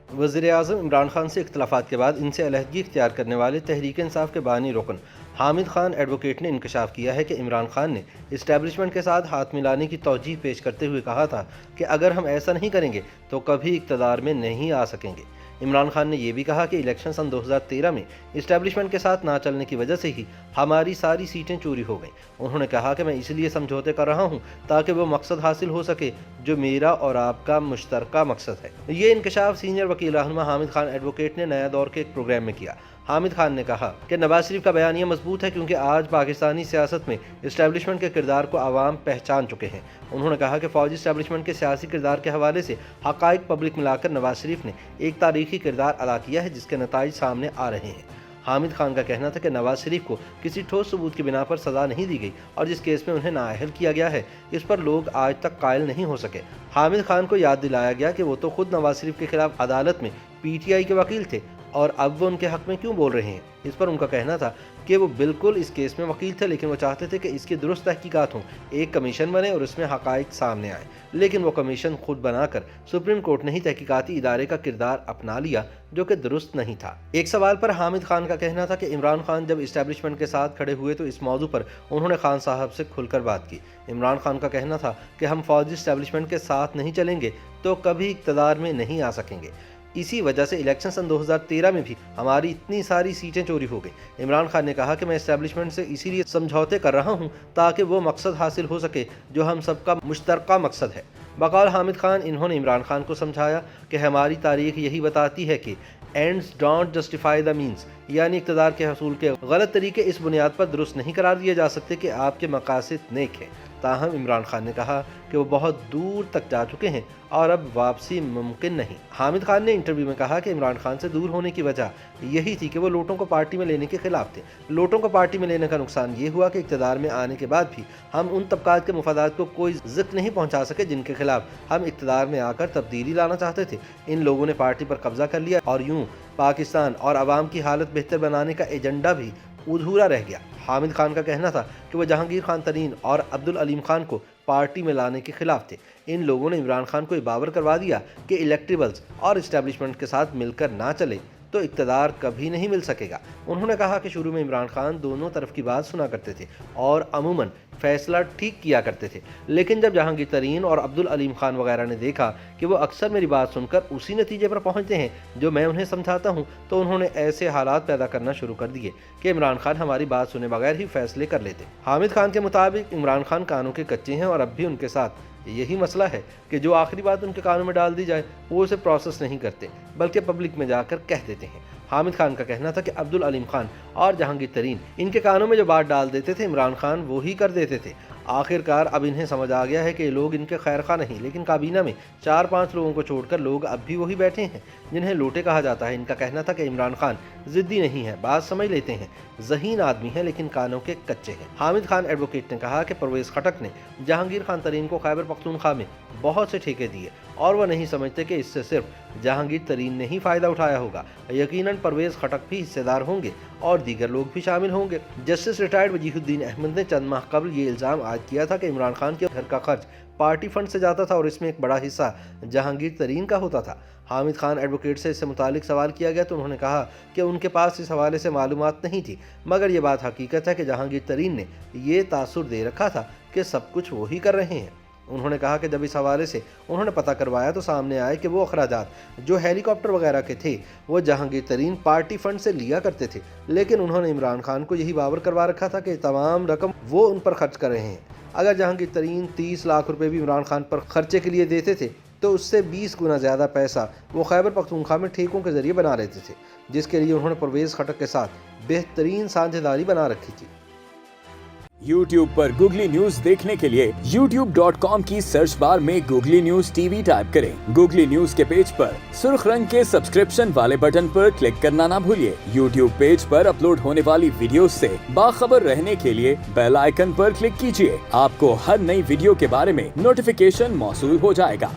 वज़ीर आज़म इमरान खान से इख्तिलाफ़ात के बाद इनसे अलहदगी इख्तियार करने वाले तहरीक इंसाफ के बानी रुकन हामिद खान एडवोकेट ने इंकशाफ किया है कि इमरान खान ने इस्टेब्लिशमेंट के साथ हाथ मिलाने की तौजीह पेश करते हुए कहा था कि अगर हम ऐसा नहीं करेंगे तो कभी इक़्तिदार में नहीं आ सकेंगे। इमरान खान ने यह भी कहा कि इलेक्शन सन 2013 में इस्टेब्लिशमेंट के साथ ना चलने की वजह से ही हमारी सारी सीटें चोरी हो गईं। उन्होंने कहा कि मैं इसलिए समझौते कर रहा हूं ताकि वो मकसद हासिल हो सके जो मेरा और आपका मुश्तरका मकसद है। ये इंकशाफ सीनियर वकील रहनुमा हामिद खान एडवोकेट ने नया दौर के एक प्रोग्राम में किया। हामिद खान ने कहा कि नवाज शरीफ का बयानिया मजबूत है क्योंकि आज पाकिस्तानी सियासत में इस्टेब्लिशमेंट के किरदार को आवाम पहचान चुके हैं। उन्होंने कहा कि फौजी इस्टेब्लिशमेंट के सियासी किरदार के हवाले से हक़ाइक़ पब्लिक मिलाकर नवाज शरीफ ने एक तारीखी किरदार अदा किया है जिसके नताइज सामने आ रहे हैं। हामिद खान का कहना था कि नवाज शरीफ को किसी ठोस सबूत की बिना पर सज़ा नहीं दी गई और जिस केस में उन्हें नाअहल किया गया है इस पर लोग आज तक कायल नहीं हो सके। हामिद खान को याद दिलाया गया कि वो तो खुद नवाज शरीफ के खिलाफ अदालत में PTI के वकील थे और अब वो उनके हक में क्यों बोल रहे हैं। इस पर उनका कहना था कि वो बिल्कुल इस केस में वकील थे लेकिन वो चाहते थे कि इसकी दुरुस्त तहकीकात हों, एक कमीशन बने और उसमें हक़ाइक़ सामने आए। लेकिन वो कमीशन खुद बनाकर सुप्रीम कोर्ट ने ही तहकीकाती इदारे का किरदार अपना लिया जो कि दुरुस्त नहीं था। एक सवाल पर हामिद खान का कहना था कि इमरान खान जब इस्टेब्लिशमेंट के साथ खड़े हुए तो इस मौजू पर उन्होंने खान साहब से खुलकर बात की। इमरान खान का कहना था कि हम फौजी इस्टेब्लिशमेंट के साथ नहीं चलेंगे तो कभी इक़्तिदार में नहीं आ सकेंगे। इसी वजह से इलेक्शन सन 2013 में भी हमारी इतनी सारी सीटें चोरी हो गई। इमरान खान ने कहा कि मैं इस्टेब्लिशमेंट से इसीलिए समझौते कर रहा हूं ताकि वो मकसद हासिल हो सके जो हम सबका मुश्तरका मकसद है। बकौल हामिद खान इन्होंने इमरान खान को समझाया कि हमारी तारीख यही बताती है कि ends don't justify the means, यानी इक़्तिदार के हसूल के गलत तरीके इस बुनियाद पर दुरुस्त नहीं करार दिए जा सकते कि आपके मकासद नेक हैं। ताहम इमरान खान ने कहा कि वो बहुत दूर तक जा चुके हैं और अब वापसी मुमकिन नहीं। हामिद खान ने इंटरव्यू में कहा कि इमरान खान से दूर होने की वजह यही थी कि वो नोटों को पार्टी में लेने के खिलाफ थे। नोटों को पार्टी में लेने का नुकसान ये हुआ कि इक़्तिदार में आने के बाद भी हम उन तबकात के मुफादात को कोई ज़िक्र नहीं पहुँचा सके जिनके खिलाफ हम इक़्तिदार में आकर तब्दीली लाना चाहते थे। इन लोगों ने पार्टी पर कब्जा कर लिया और यूँ पाकिस्तान और आवाम की हालत बेहतर बनाने का एजेंडा भी अधूरा रह गया। हामिद खान का कहना था कि वह जहांगीर खान तरीन और अब्दुल अलीम खान को पार्टी में लाने के खिलाफ थे। इन लोगों ने इमरान खान को बावर करवा दिया कि इलेक्टेबल्स और इस्टेब्लिशमेंट के साथ मिलकर ना चले तो इक़्तिदार कभी नहीं मिल सकेगा। उन्होंने कहा कि शुरू में इमरान खान दोनों तरफ की बात सुना करते थे और अमूमन फैसला ठीक किया करते थे, लेकिन जब जहांगीर तरीन और अब्दुल अलीम खान वगैरह ने देखा कि वो अक्सर मेरी बात सुनकर उसी नतीजे पर पहुंचते हैं जो मैं उन्हें समझाता हूं, तो उन्होंने ऐसे हालात पैदा करना शुरू कर दिए कि इमरान खान हमारी बात सुने बगैर ही फैसले कर लेते। हामिद खान के मुताबिक इमरान खान कानों के कच्चे हैं और अब भी उनके साथ यही मसला है कि जो आखिरी बात उनके कानों में डाल दी जाए वो उसे प्रोसेस नहीं करते बल्कि पब्लिक में जाकर कह देते हैं। हामिद खान का कहना था कि अब्दुल अलीम खान और जहांगीर तरीन इनके कानों में जो बात डाल देते थे इमरान खान वो ही कर देते थे। आखिरकार अब इन्हें समझ आ गया है कि ये लोग इनके खैर खा नहीं, लेकिन काबीना में 4-5 लोगों को छोड़कर लोग अब भी वही बैठे हैं जिन्हें लोटे कहा जाता है। इनका कहना था कि इमरान खान ज़िद्दी नहीं है, बात समझ लेते हैं, ज़हीन आदमी है लेकिन कानों के कच्चे हैं। हामिद खान एडवोकेट ने कहा कि परवेज़ खटक ने जहांगीर खान तरीन को खैबर पख्तूनख्वा में बहुत से ठेके दिए और वह नहीं समझते कि इससे सिर्फ जहांगीर तरीन ने ही फ़ायदा उठाया होगा। यकीनन परवेज़ खटक भी हिस्सेदार होंगे और दीगर लोग भी शामिल होंगे। जस्टिस रिटायर्ड वजीहुद्दीन अहमद ने चंद माह कबल ये इल्ज़ाम आयद किया था कि इमरान खान के घर का खर्च पार्टी फंड से जाता था और इसमें एक बड़ा हिस्सा जहांगीर तरीन का होता था। हामिद खान एडवोकेट से इससे मुतालिक सवाल किया गया तो उन्होंने कहा कि उनके पास इस हवाले से मालूमात नहीं थी, मगर ये बात हकीकत है कि जहांगीर तरीन ने ये तासुर दे रखा था कि सब कुछ वो ही कर रहे हैं। उन्होंने कहा कि जब इस हवाले से उन्होंने पता करवाया तो सामने आए कि वो अखराजात जो हेलीकॉप्टर वगैरह के थे वो जहांगीर तरीन पार्टी फंड से लिया करते थे, लेकिन उन्होंने इमरान खान को यही बावर करवा रखा था कि तमाम रकम वो उन पर खर्च कर रहे हैं। अगर जहांगीर तरीन 30 लाख रुपए भी इमरान खान पर खर्चे के लिए देते थे तो उससे 20 गुना ज़्यादा पैसा वो खैबर पख्तूनख्वा में ठेकों के जरिए बना लेते थे, जिसके लिए उन्होंने परवेज़ खटक के साथ बेहतरीन साझेदारी बना रखी थी। YouTube पर गूगली न्यूज देखने के लिए youtube.com की सर्च बार में गूगली न्यूज TV टाइप करें। गूगली न्यूज के पेज पर सुर्ख रंग के सब्सक्रिप्शन वाले बटन पर क्लिक करना ना भूलिए। YouTube पेज पर अपलोड होने वाली वीडियोस से बाखबर रहने के लिए बेल आइकन पर क्लिक कीजिए। आपको हर नई वीडियो के बारे में नोटिफिकेशन मौसूल हो जाएगा।